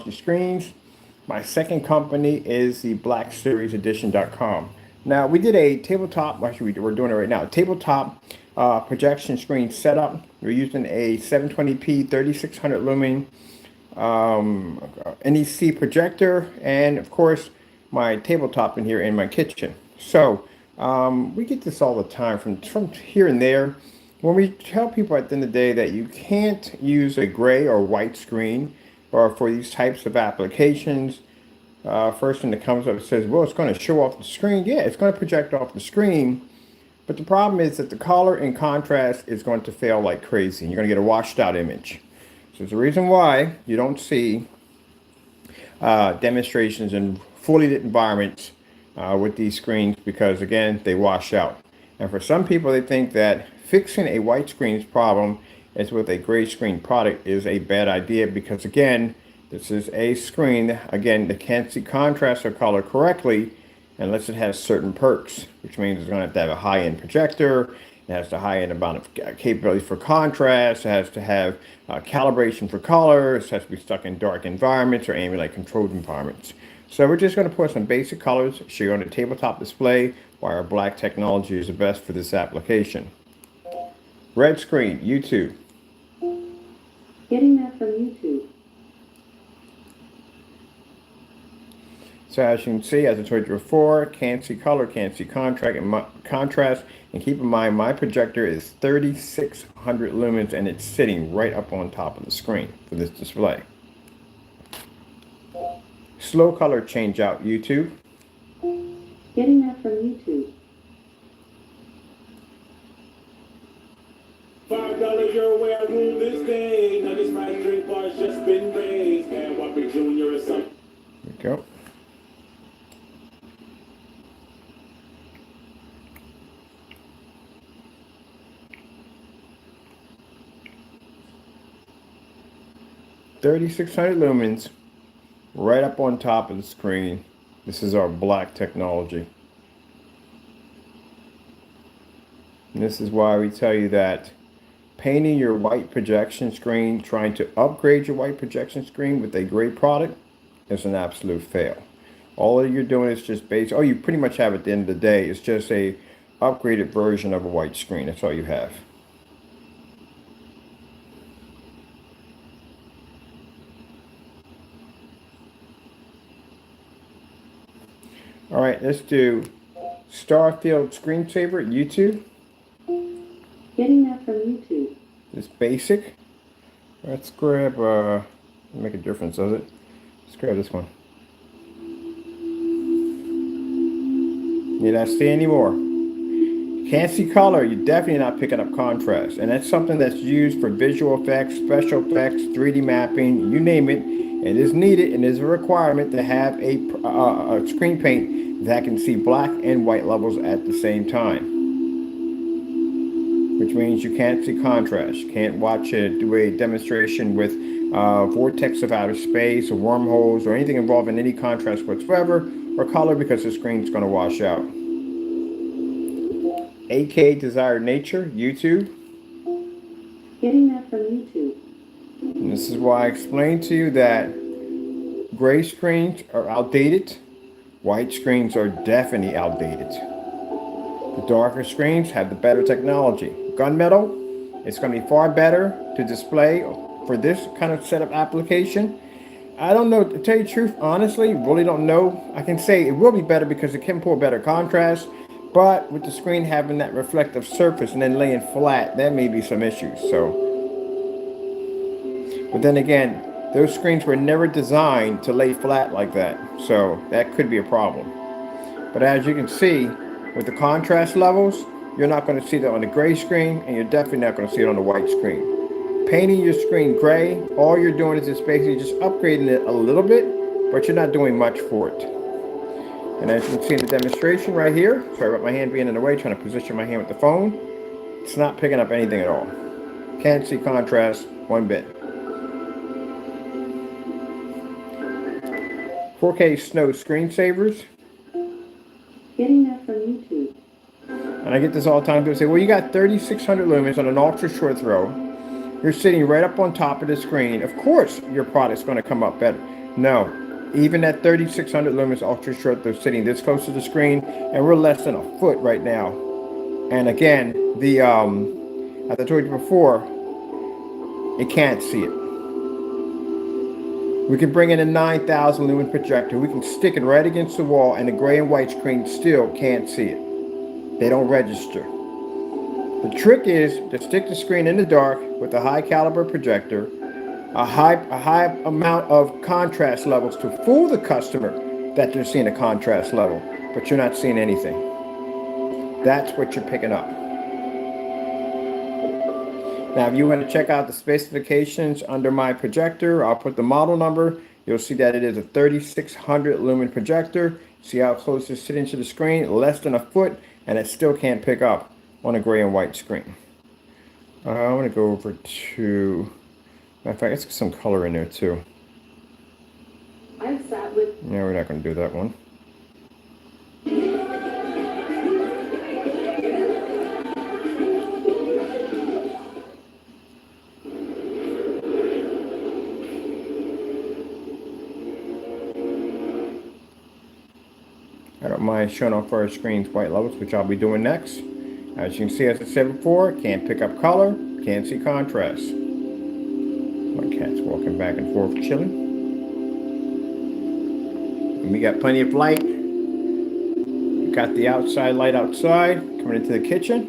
technology screens. My second company is the blackseriesedition.com. Now, we did a tabletop, actually we're doing it right now, tabletop projection screen setup. We're using a 720p 3600 lumen NEC projector, and of course my tabletop in here in my kitchen. So we get this all the time from here and there. When we tell people at the end of the day that you can't use a gray or white screen or for these types of applications, first thing that comes up says, well, it's going to show off the screen. Yeah, it's going to project off the screen. But the problem is that the color and contrast is going to fail like crazy. You're going to get a washed out image. So there's a reason why you don't see demonstrations in fully lit environments with these screens, because again, they wash out. And for some people, they think that fixing a white screen's problem is with a gray screen product is a bad idea, because again, this is a screen, again, that can't see contrast or color correctly unless it has certain perks, which means it's going to have a high-end projector, it has the high-end amount of capabilities for contrast, it has to have calibration for color, it has to be stuck in dark environments or ambient controlled environments. So we're just going to put some basic colors, show you on the tabletop display why our black technology is the best for this application. Red screen, YouTube. Getting that from YouTube. So as you can see, as I told you before, can't see color, can't see contrast, and keep in mind my projector is 3600 lumens and it's sitting right up on top of the screen for this display. Slow color change out, YouTube. Getting that from YouTube. $5 your way, I rule this day. Now this my drink bar's just been raised. And Whopper Jr. or something. There we go. $3,600 lumens right up on top of the screen. This is our black technology. And this is why we tell you that painting your white projection screen, trying to upgrade your white projection screen with a gray product is an absolute fail. All you're doing is just all you pretty much have at the end of the day is just a upgraded version of a white screen. That's all you have. All right, let's do Starfield screensaver, YouTube. Getting that from YouTube. It's basic. Let's grab, make a difference, does it? Let's grab this one. You're not seeing anymore. Can't see color, you're definitely not picking up contrast. And that's something that's used for visual effects, special effects, 3D mapping, you name it. It is needed and is a requirement to have a screen paint that can see black and white levels at the same time. Which means you can't see contrast. You can't watch it do a demonstration with vortex of outer space or wormholes or anything involving any contrast whatsoever or color, because the screen's going to wash out. AK Desired Nature, YouTube. Getting that from YouTube. And this is why I explained to you that gray screens are outdated. White screens are definitely outdated. The darker screens have the better technology. Gunmetal, it's going to be far better to display for this kind of setup application. I don't know, to tell you the truth, honestly, really don't know. I can say it will be better because it can pull better contrast, but with the screen having that reflective surface and then laying flat, there may be some issues. So, but then again, those screens were never designed to lay flat like that, so that could be a problem. But as you can see, with the contrast levels, you're not going to see that on the gray screen, and you're definitely not going to see it on the white screen. Painting your screen gray, all you're doing is just basically just upgrading it a little bit, but you're not doing much for it. And as you can see in the demonstration right here, sorry about my hand being in the way, trying to position my hand with the phone, it's not picking up anything at all. Can't see contrast one bit. 4K Snow screensavers. Getting that from YouTube. And I get this all the time. People say, well, you got 3,600 lumens on an ultra short throw. You're sitting right up on top of the screen. Of course, your product's going to come up better. No, even at 3600 lumens ultra short, they're sitting this close to the screen, and we're less than a foot right now. And again, the as I told you before, it can't see it. We can bring in a 9,000 lumen projector. We can stick it right against the wall, and the gray and white screen still can't see it. They don't register. The trick is to stick the screen in the dark with a high caliber projector, a high amount of contrast levels to fool the customer that they're seeing a contrast level, but you're not seeing anything. That's what you're picking up. Now, if you want to check out the specifications under my projector, I'll put the model number. You'll see that it is a 3600 lumen projector. See how close it's sitting to the screen? Less than a foot, and it still can't pick up on a gray and white screen. I want to go over to, matter of fact, let's get some color in there too. I've sat with. Yeah, we're not going to do that one. I don't mind showing off our screen's white levels, which I'll be doing next. As you can see, as I said before, can't pick up color, can't see contrast. My cat's walking back and forth chilling. And we got plenty of light. We got the outside light outside coming into the kitchen.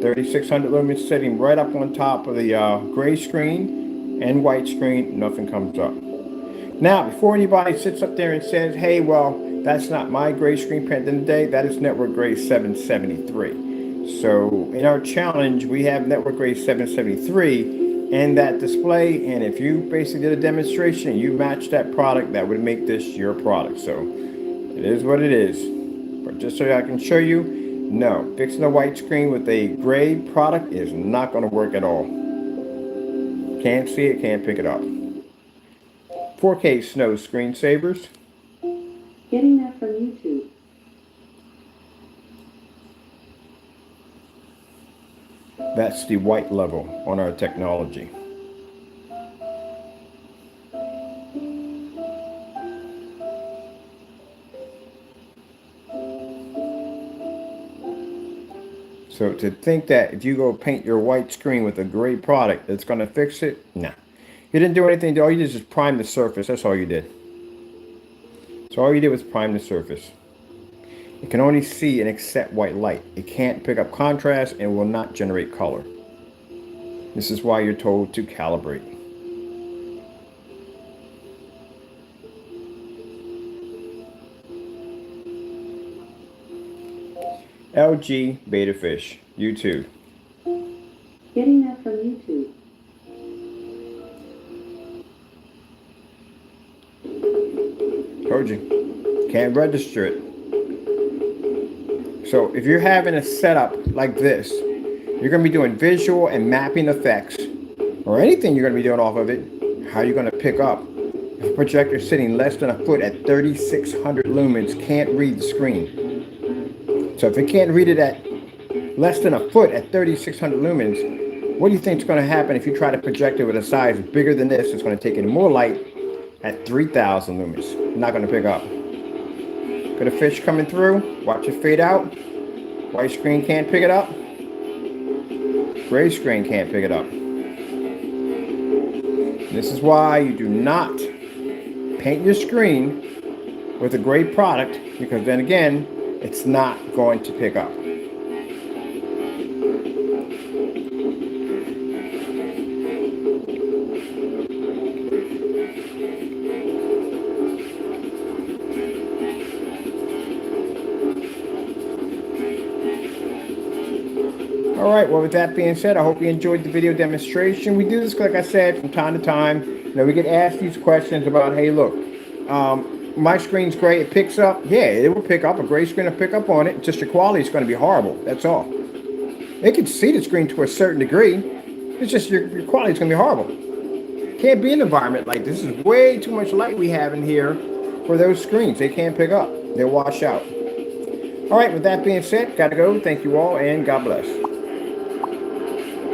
3600 lumens sitting right up on top of the gray screen and white screen. Nothing comes up. Now, before anybody sits up there and says, hey, well, that's not my gray screen print in the day, that is Network Gray 773. So in our challenge, we have Network Gray 773 and that display. And if you basically did a demonstration, you matched that product, that would make this your product. So it is what it is. But just so I can show you, no, fixing a white screen with a gray product is not going to work at all. Can't see it, can't pick it up. 4K Snow screensavers. Getting that from YouTube. That's the white level on our technology. So to think that if you go paint your white screen with a gray product, it's going to fix it, nah. You didn't do anything. All you did is just prime the surface. That's all you did. So all you did was prime the surface. It can only see and accept white light. It can't pick up contrast and will not generate color. This is why you're told to calibrate. LG Beta Fish, YouTube. Getting that from YouTube. Told you. Can't register it. So if you're having a setup like this, you're going to be doing visual and mapping effects, or anything you're going to be doing off of it, how are you going to pick up? If a projector sitting less than a foot at 3600 lumens can't read the screen. So if it can't read it at less than a foot at 3600 lumens, what do you think is going to happen if you try to project it with a size bigger than this? It's going to take in more light at 3000 lumens. Not going to pick up. Got a fish coming through. Watch it fade out. White screen can't pick it up. Gray screen can't pick it up. This is why you do not paint your screen with a gray product, because then again, it's not going to pick up. All right, well, with that being said, I hope you enjoyed the video demonstration. We do this, like I said, from time to time. You know, we get asked these questions about, hey, look, my screen's gray, it picks up. Yeah, it will pick up. A gray screen will pick up on it. Just your quality is going to be horrible. That's all. It can see the screen to a certain degree. It's just your quality is going to be horrible. Can't be an environment like this. This is way too much light we have in here for those screens. They can't pick up. They'll wash out. All right, with that being said, got to go. Thank you all, and God bless.